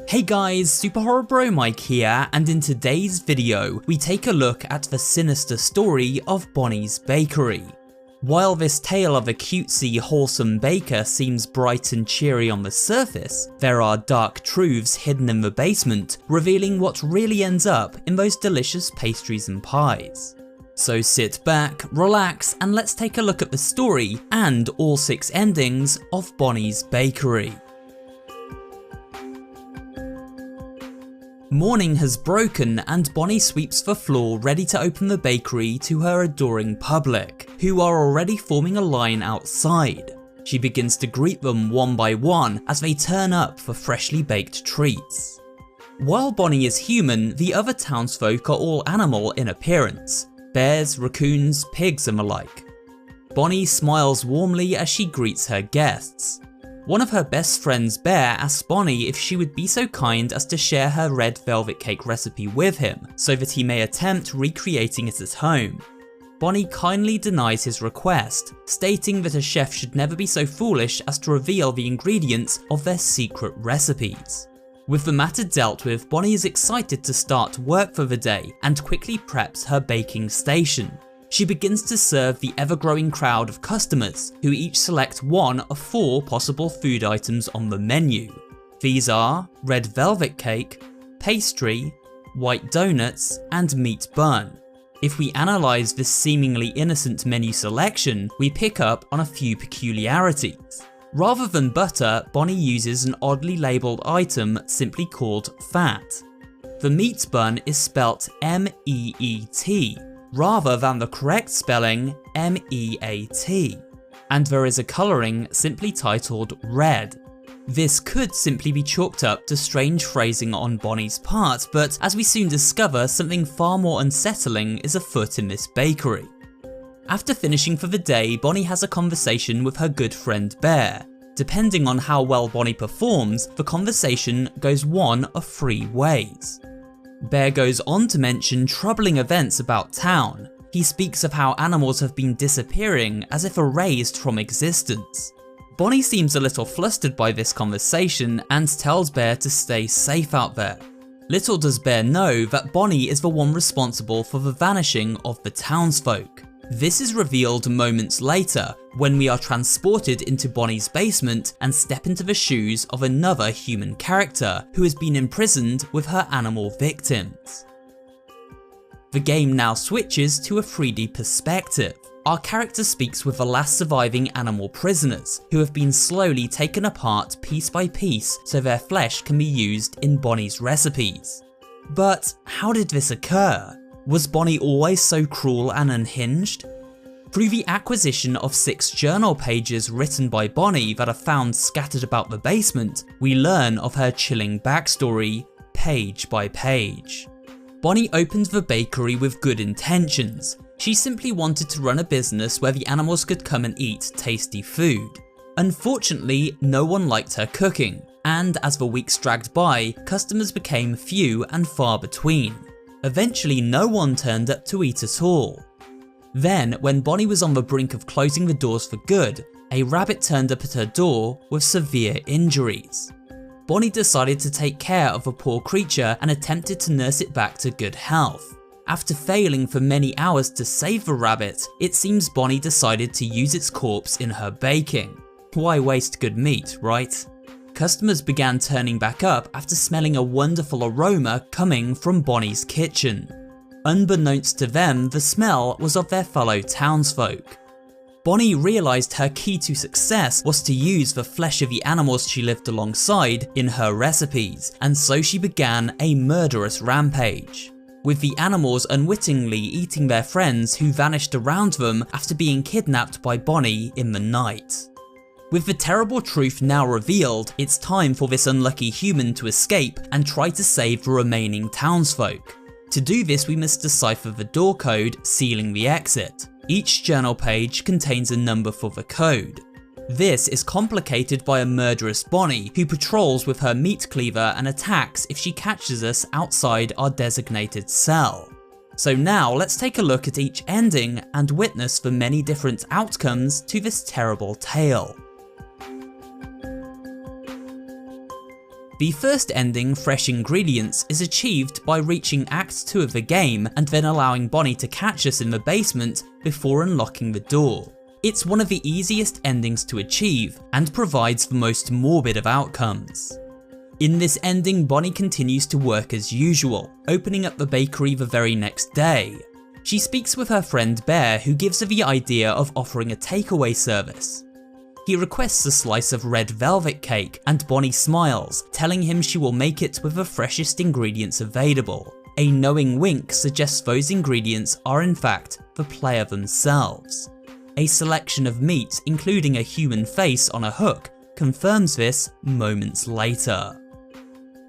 Hey guys, Superhorrorbro Mike here, and in today's video, we take a look at the sinister story of Bonnie's Bakery. While this tale of a cutesy, wholesome baker seems bright and cheery on the surface, there are dark truths hidden in the basement, revealing what really ends up in those delicious pastries and pies. So sit back, relax, and let's take a look at the story and all 6 endings of Bonnie's Bakery. Morning has broken and Bonnie sweeps the floor ready to open the bakery to her adoring public, who are already forming a line outside. She begins to greet them one by one as they turn up for freshly baked treats. While Bonnie is human, the other townsfolk are all animal in appearance: bears, raccoons, pigs and the like. Bonnie smiles warmly as she greets her guests. One of her best friends, Bear, asks Bonnie if she would be so kind as to share her red velvet cake recipe with him, so that he may attempt recreating it at home. Bonnie kindly denies his request, stating that a chef should never be so foolish as to reveal the ingredients of their secret recipes. With the matter dealt with, Bonnie is excited to start work for the day and quickly preps her baking station. She begins to serve the ever-growing crowd of customers, who each select one of 4 possible food items on the menu. These are red velvet cake, pastry, white donuts, and meat bun. If we analyse this seemingly innocent menu selection, we pick up on a few peculiarities. Rather than butter, Bonnie uses an oddly labelled item simply called fat. The meat bun is spelt M-E-E-T, rather than the correct spelling M-E-A-T, and there is a colouring simply titled red. This could simply be chalked up to strange phrasing on Bonnie's part, but as we soon discover, something far more unsettling is afoot in this bakery. After finishing for the day, Bonnie has a conversation with her good friend Bear. Depending on how well Bonnie performs, the conversation goes one of 3 ways. Bear goes on to mention troubling events about town. He speaks of how animals have been disappearing as if erased from existence. Bonnie seems a little flustered by this conversation and tells Bear to stay safe out there. Little does Bear know that Bonnie is the one responsible for the vanishing of the townsfolk. This is revealed moments later when we are transported into Bonnie's basement and step into the shoes of another human character who has been imprisoned with her animal victims. The game now switches to a 3D perspective. Our character speaks with the last surviving animal prisoners, who have been slowly taken apart piece by piece so their flesh can be used in Bonnie's recipes. But how did this occur? Was Bonnie always so cruel and unhinged? Through the acquisition of 6 journal pages written by Bonnie that are found scattered about the basement, we learn of her chilling backstory, page by page. Bonnie opened the bakery with good intentions. She simply wanted to run a business where the animals could come and eat tasty food. Unfortunately, no one liked her cooking, and as the weeks dragged by, customers became few and far between. Eventually, no one turned up to eat at all. Then, when Bonnie was on the brink of closing the doors for good, a rabbit turned up at her door with severe injuries. Bonnie decided to take care of the poor creature and attempted to nurse it back to good health. After failing for many hours to save the rabbit, it seems Bonnie decided to use its corpse in her baking. Why waste good meat, right? Customers began turning back up after smelling a wonderful aroma coming from Bonnie's kitchen. Unbeknownst to them, the smell was of their fellow townsfolk. Bonnie realised her key to success was to use the flesh of the animals she lived alongside in her recipes, and so she began a murderous rampage, with the animals unwittingly eating their friends who vanished around them after being kidnapped by Bonnie in the night. With the terrible truth now revealed, it's time for this unlucky human to escape and try to save the remaining townsfolk. To do this, we must decipher the door code sealing the exit. Each journal page contains a number for the code. This is complicated by a murderous Bonnie who patrols with her meat cleaver and attacks if she catches us outside our designated cell. So now let's take a look at each ending and witness the many different outcomes to this terrible tale. The first ending, Fresh Ingredients, is achieved by reaching Act 2 of the game and then allowing Bonnie to catch us in the basement before unlocking the door. It's one of the easiest endings to achieve and provides the most morbid of outcomes. In this ending, Bonnie continues to work as usual, opening up the bakery the very next day. She speaks with her friend Bear, who gives her the idea of offering a takeaway service. He requests a slice of red velvet cake and Bonnie smiles, telling him she will make it with the freshest ingredients available. A knowing wink suggests those ingredients are in fact the player themselves. A selection of meat, including a human face on a hook, confirms this moments later.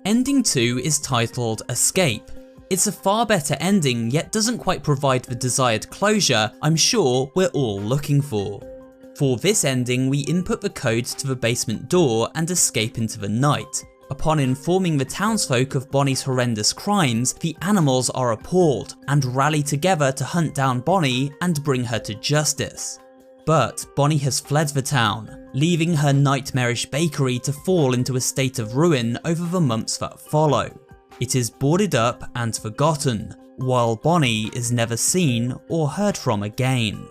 Ending 2 is titled Escape. It's a far better ending, yet doesn't quite provide the desired closure I'm sure we're all looking for. For this ending, we input the code to the basement door and escape into the night. Upon informing the townsfolk of Bonnie's horrendous crimes, the animals are appalled and rally together to hunt down Bonnie and bring her to justice. But Bonnie has fled the town, leaving her nightmarish bakery to fall into a state of ruin over the months that follow. It is boarded up and forgotten, while Bonnie is never seen or heard from again.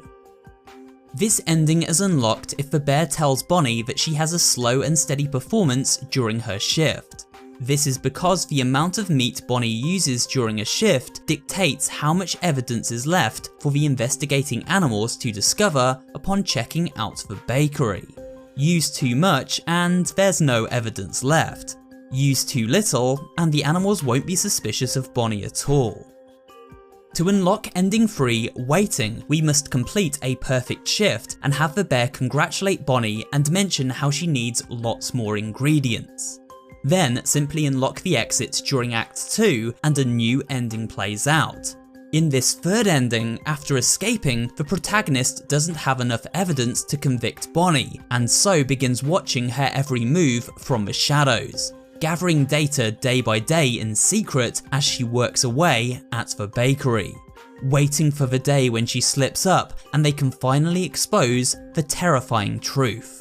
This ending is unlocked if the bear tells Bonnie that she has a slow and steady performance during her shift. This is because the amount of meat Bonnie uses during a shift dictates how much evidence is left for the investigating animals to discover upon checking out the bakery. Use too much and there's no evidence left. Use too little and the animals won't be suspicious of Bonnie at all. To unlock ending 3, Waiting, we must complete a perfect shift and have the bear congratulate Bonnie and mention how she needs lots more ingredients. Then simply unlock the exit during Act 2 and a new ending plays out. In this third ending, after escaping, the protagonist doesn't have enough evidence to convict Bonnie, and so begins watching her every move from the shadows, gathering data day by day in secret as she works away at the bakery, waiting for the day when she slips up and they can finally expose the terrifying truth.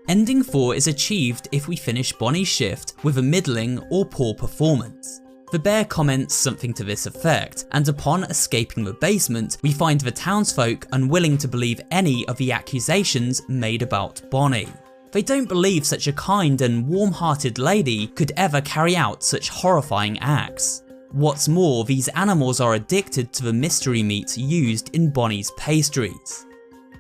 Ending 4 is achieved if we finish Bonnie's shift with a middling or poor performance. The bear comments something to this effect, and upon escaping the basement, we find the townsfolk unwilling to believe any of the accusations made about Bonnie. They don't believe such a kind and warm-hearted lady could ever carry out such horrifying acts. What's more, these animals are addicted to the mystery meat used in Bonnie's pastries.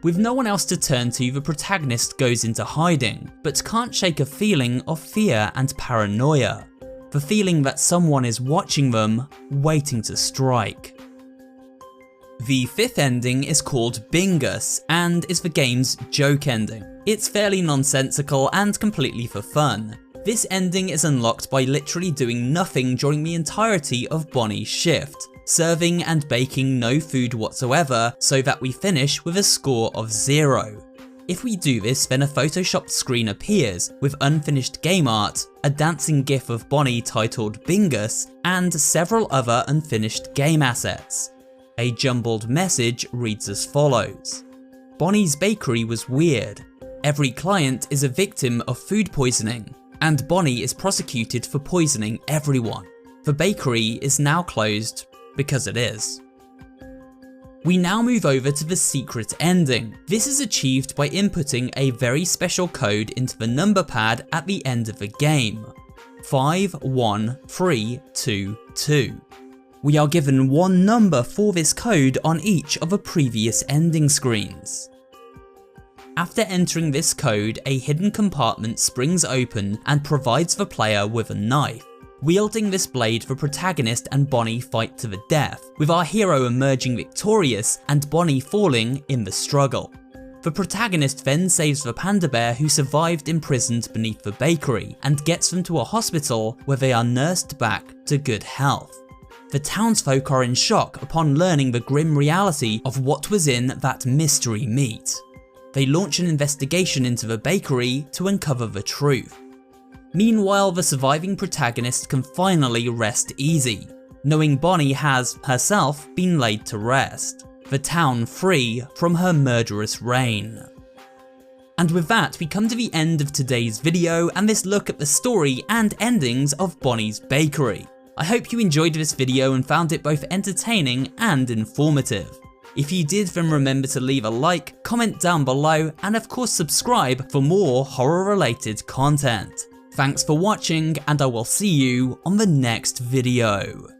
With no one else to turn to, the protagonist goes into hiding, but can't shake a feeling of fear and paranoia. The feeling that someone is watching them, waiting to strike. The fifth ending is called Bingus and is the game's joke ending. It's fairly nonsensical and completely for fun. This ending is unlocked by literally doing nothing during the entirety of Bonnie's shift, serving and baking no food whatsoever so that we finish with a score of 0. If we do this, then a photoshopped screen appears with unfinished game art, a dancing gif of Bonnie titled Bingus, and several other unfinished game assets. A jumbled message reads as follows: Bonnie's bakery was weird. Every client is a victim of food poisoning, and Bonnie is prosecuted for poisoning everyone. The bakery is now closed because it is. We now move over to the secret ending. This is achieved by inputting a very special code into the number pad at the end of the game. 51322. We are given one number for this code on each of the previous ending screens. After entering this code, a hidden compartment springs open and provides the player with a knife. Wielding this blade, the protagonist and Bonnie fight to the death, with our hero emerging victorious and Bonnie falling in the struggle. The protagonist then saves the panda bear who survived imprisoned beneath the bakery and gets them to a hospital where they are nursed back to good health. The townsfolk are in shock upon learning the grim reality of what was in that mystery meat. They launch an investigation into the bakery to uncover the truth. Meanwhile, the surviving protagonist can finally rest easy, knowing Bonnie has, herself, been laid to rest, the town free from her murderous reign. And with that, we come to the end of today's video and this look at the story and endings of Bonnie's Bakery. I hope you enjoyed this video and found it both entertaining and informative. If you did, then remember to leave a like, comment down below, and of course subscribe for more horror related content. Thanks for watching, and I will see you on the next video.